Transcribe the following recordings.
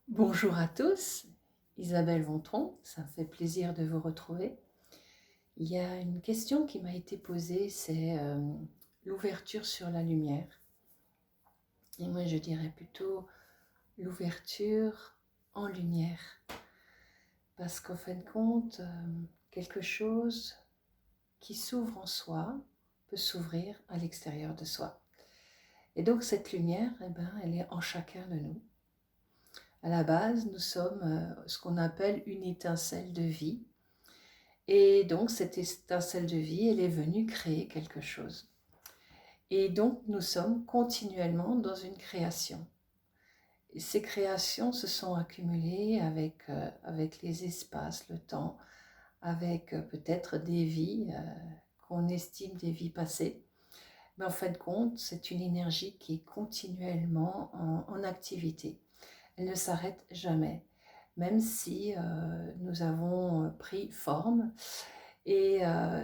Bonjour à tous, Isabelle Vontron, ça me fait plaisir de vous retrouver. Il y a une question qui m'a été posée, c'est l'ouverture sur la lumière. Et moi je dirais plutôt l'ouverture en lumière. Parce qu'en fin de compte, quelque chose qui s'ouvre en soi peut s'ouvrir à l'extérieur de soi. Et donc cette lumière, elle est en chacun de nous. À la base, nous sommes ce qu'on appelle une étincelle de vie. Et donc, cette étincelle de vie, elle est venue créer quelque chose. Et donc, nous sommes continuellement dans une création. Et ces créations se sont accumulées avec les espaces, le temps, avec peut-être des vies qu'on estime des vies passées. Mais en fin de compte, c'est une énergie qui est continuellement en activité. Elle ne s'arrête jamais, même si nous avons pris forme et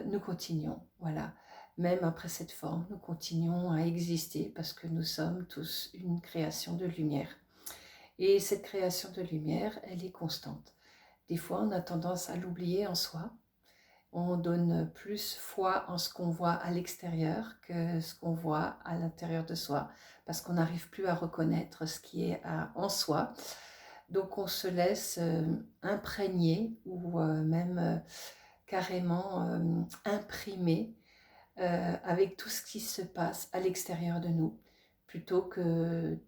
nous continuons, voilà. Même après cette forme, nous continuons à exister parce que nous sommes tous une création de lumière. Et cette création de lumière, elle est constante. Des fois, on a tendance à l'oublier en soi. On donne plus foi en ce qu'on voit à l'extérieur que ce qu'on voit à l'intérieur de soi, parce qu'on n'arrive plus à reconnaître ce qui est en soi. Donc on se laisse imprégner ou même carrément imprimer avec tout ce qui se passe à l'extérieur de nous, plutôt que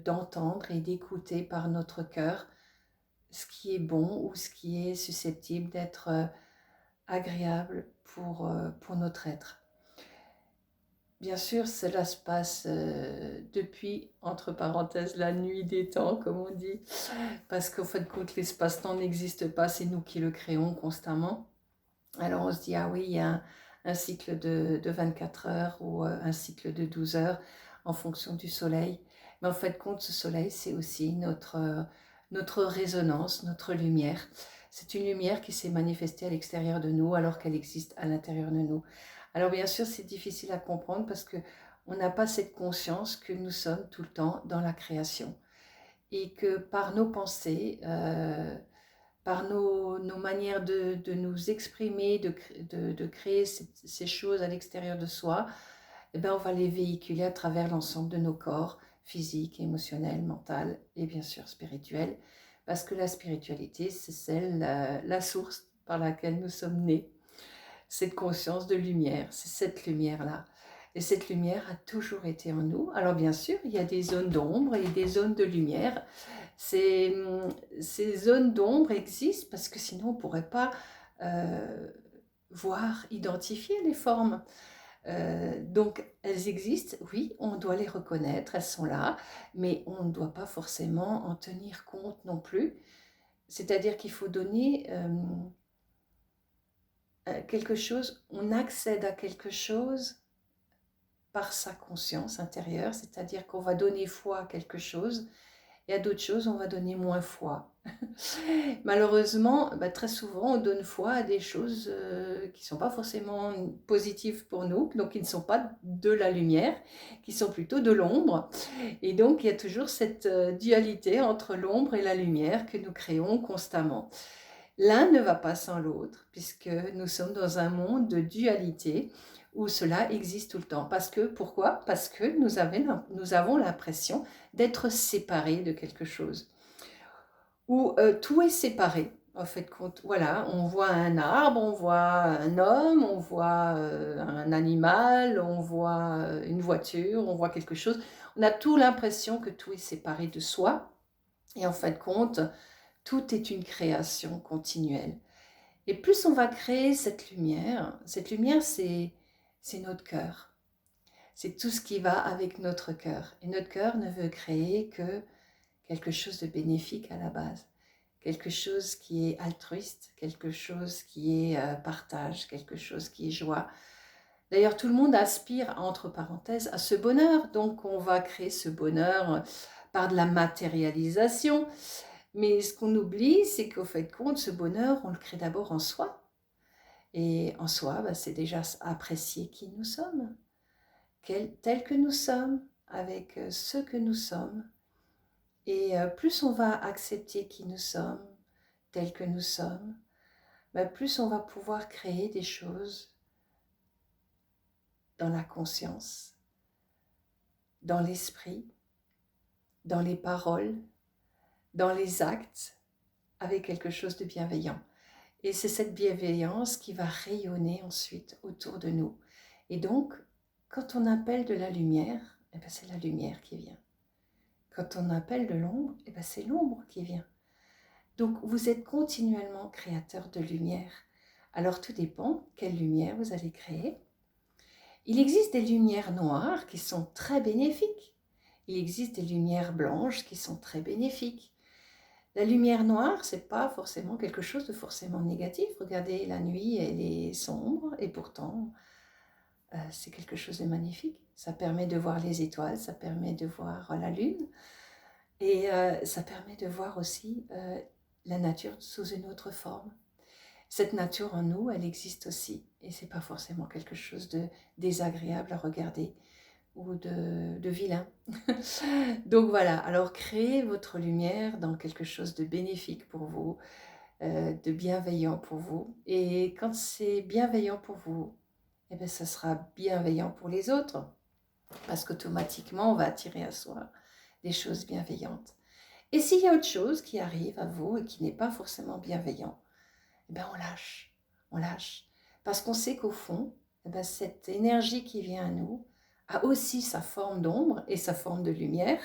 d'entendre et d'écouter par notre cœur ce qui est bon ou ce qui est susceptible d'être agréable pour notre être. Bien sûr, cela se passe depuis, entre parenthèses, la nuit des temps, comme on dit, parce qu'en fin de compte, l'espace-temps n'existe pas, c'est nous qui le créons constamment. Alors on se dit, ah oui, il y a un cycle de 24 heures ou un cycle de 12 heures en fonction du soleil. Mais en fin de compte, ce soleil, c'est aussi notre résonance, notre lumière. C'est une lumière qui s'est manifestée à l'extérieur de nous alors qu'elle existe à l'intérieur de nous. Alors bien sûr, c'est difficile à comprendre parce qu'on n'a pas cette conscience que nous sommes tout le temps dans la création. Et que par nos pensées, par nos manières de nous exprimer, de créer ces choses à l'extérieur de soi, eh bien, on va les véhiculer à travers l'ensemble de nos corps, physique, émotionnel, mental et bien sûr spirituel. Parce que la spiritualité, c'est la source par laquelle nous sommes nés. Cette conscience de lumière, c'est cette lumière-là. Et cette lumière a toujours été en nous. Alors bien sûr, il y a des zones d'ombre et des zones de lumière. Ces zones d'ombre existent parce que sinon on ne pourrait pas voir, identifier les formes. Donc elles existent, oui, on doit les reconnaître, elles sont là, mais on ne doit pas forcément en tenir compte non plus. C'est-à-dire qu'il faut donner quelque chose, on accède à quelque chose par sa conscience intérieure, c'est-à-dire qu'on va donner foi à quelque chose et à d'autres choses, on va donner moins foi. Malheureusement, très souvent, on donne foi à des choses qui ne sont pas forcément positives pour nous, donc qui ne sont pas de la lumière, qui sont plutôt de l'ombre. Et donc, il y a toujours cette dualité entre l'ombre et la lumière que nous créons constamment. L'un ne va pas sans l'autre, puisque nous sommes dans un monde de dualité où cela existe tout le temps. Pourquoi ? Parce que nous avons l'impression d'être séparés de quelque chose. Où tout est séparé, en fait, voilà, on voit un arbre, on voit un homme, on voit un animal, on voit une voiture, on voit quelque chose. On a tout l'impression que tout est séparé de soi. Et en fin de compte, tout est une création continuelle. Et plus on va créer cette lumière, c'est notre cœur. C'est tout ce qui va avec notre cœur. Et notre cœur ne veut créer que quelque chose de bénéfique à la base. Quelque chose qui est altruiste, quelque chose qui est partage, quelque chose qui est joie. D'ailleurs, tout le monde aspire, entre parenthèses, à ce bonheur. Donc, on va créer ce bonheur par de la matérialisation. Mais ce qu'on oublie, c'est qu'au fait de compte, ce bonheur, on le crée d'abord en soi. Et en soi, c'est déjà apprécier qui nous sommes, tel que nous sommes, avec ce que nous sommes. Et plus on va accepter qui nous sommes, tels que nous sommes, plus on va pouvoir créer des choses dans la conscience, dans l'esprit, dans les paroles, dans les actes, avec quelque chose de bienveillant. Et c'est cette bienveillance qui va rayonner ensuite autour de nous. Et donc, quand on appelle de la lumière, c'est la lumière qui vient. Quand on appelle de l'ombre, c'est l'ombre qui vient. Donc, vous êtes continuellement créateur de lumière. Alors, tout dépend quelle lumière vous allez créer. Il existe des lumières noires qui sont très bénéfiques. Il existe des lumières blanches qui sont très bénéfiques. La lumière noire, c'est pas forcément quelque chose de forcément négatif. Regardez, la nuit, elle est sombre et pourtant, c'est quelque chose de magnifique. Ça permet de voir les étoiles, ça permet de voir la lune et ça permet de voir aussi la nature sous une autre forme. Cette nature en nous, elle existe aussi et c'est pas forcément quelque chose de désagréable à regarder ou de vilain. Donc voilà, alors créez votre lumière dans quelque chose de bénéfique pour vous, de bienveillant pour vous. Et quand c'est bienveillant pour vous, ça sera bienveillant pour les autres, parce qu'automatiquement, on va attirer à soi des choses bienveillantes. Et s'il y a autre chose qui arrive à vous et qui n'est pas forcément bienveillant, on lâche, on lâche. Parce qu'on sait qu'au fond, cette énergie qui vient à nous a aussi sa forme d'ombre et sa forme de lumière.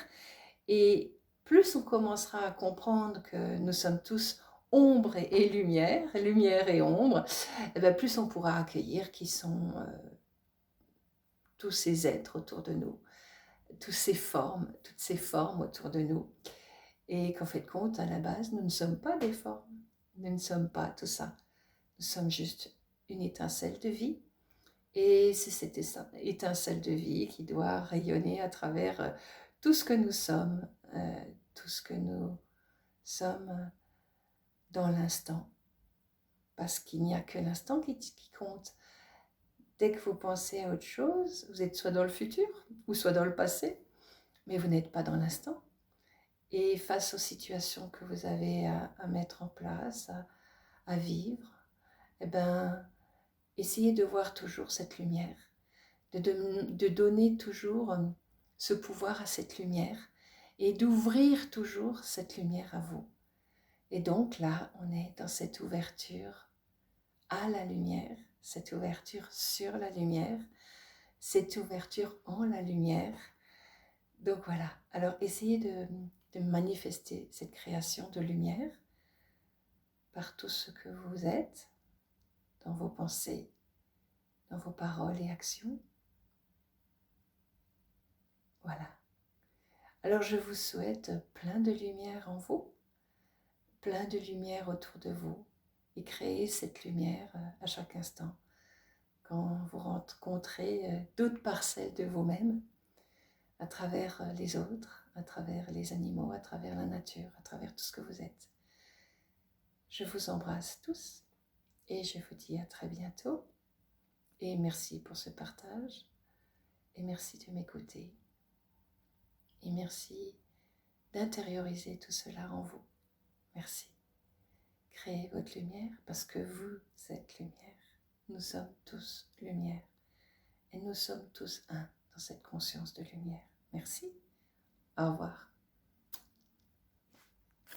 Et plus on commencera à comprendre que nous sommes tous ombre et lumière, lumière et ombre, plus on pourra accueillir qui sont tous ces êtres autour de nous, toutes ces formes autour de nous. Et qu'en fait compte, à la base, nous ne sommes pas des formes, nous ne sommes pas tout ça. Nous sommes juste une étincelle de vie. Et c'est cette étincelle de vie qui doit rayonner à travers tout ce que nous sommes, tout ce que nous sommes dans l'instant. Parce qu'il n'y a que l'instant qui compte. Dès que vous pensez à autre chose, vous êtes soit dans le futur ou soit dans le passé, mais vous n'êtes pas dans l'instant. Et face aux situations que vous avez à mettre en place, à vivre, essayez de voir toujours cette lumière, de donner toujours ce pouvoir à cette lumière et d'ouvrir toujours cette lumière à vous. Et donc là, on est dans cette ouverture à la lumière, cette ouverture sur la lumière, cette ouverture en la lumière. Donc voilà, alors essayez de manifester cette création de lumière par tout ce que vous êtes, dans vos pensées, dans vos paroles et actions. Voilà. Alors je vous souhaite plein de lumière en vous, plein de lumière autour de vous, et créez cette lumière à chaque instant. Quand vous rencontrez d'autres parcelles de vous-même, à travers les autres, à travers les animaux, à travers la nature, à travers tout ce que vous êtes. Je vous embrasse tous et je vous dis à très bientôt. Et merci pour ce partage et merci de m'écouter. Et merci d'intérioriser tout cela en vous. Merci. Créez votre lumière parce que vous êtes lumière. Nous sommes tous lumière. Et nous sommes tous un dans cette conscience de lumière. Merci. Au revoir.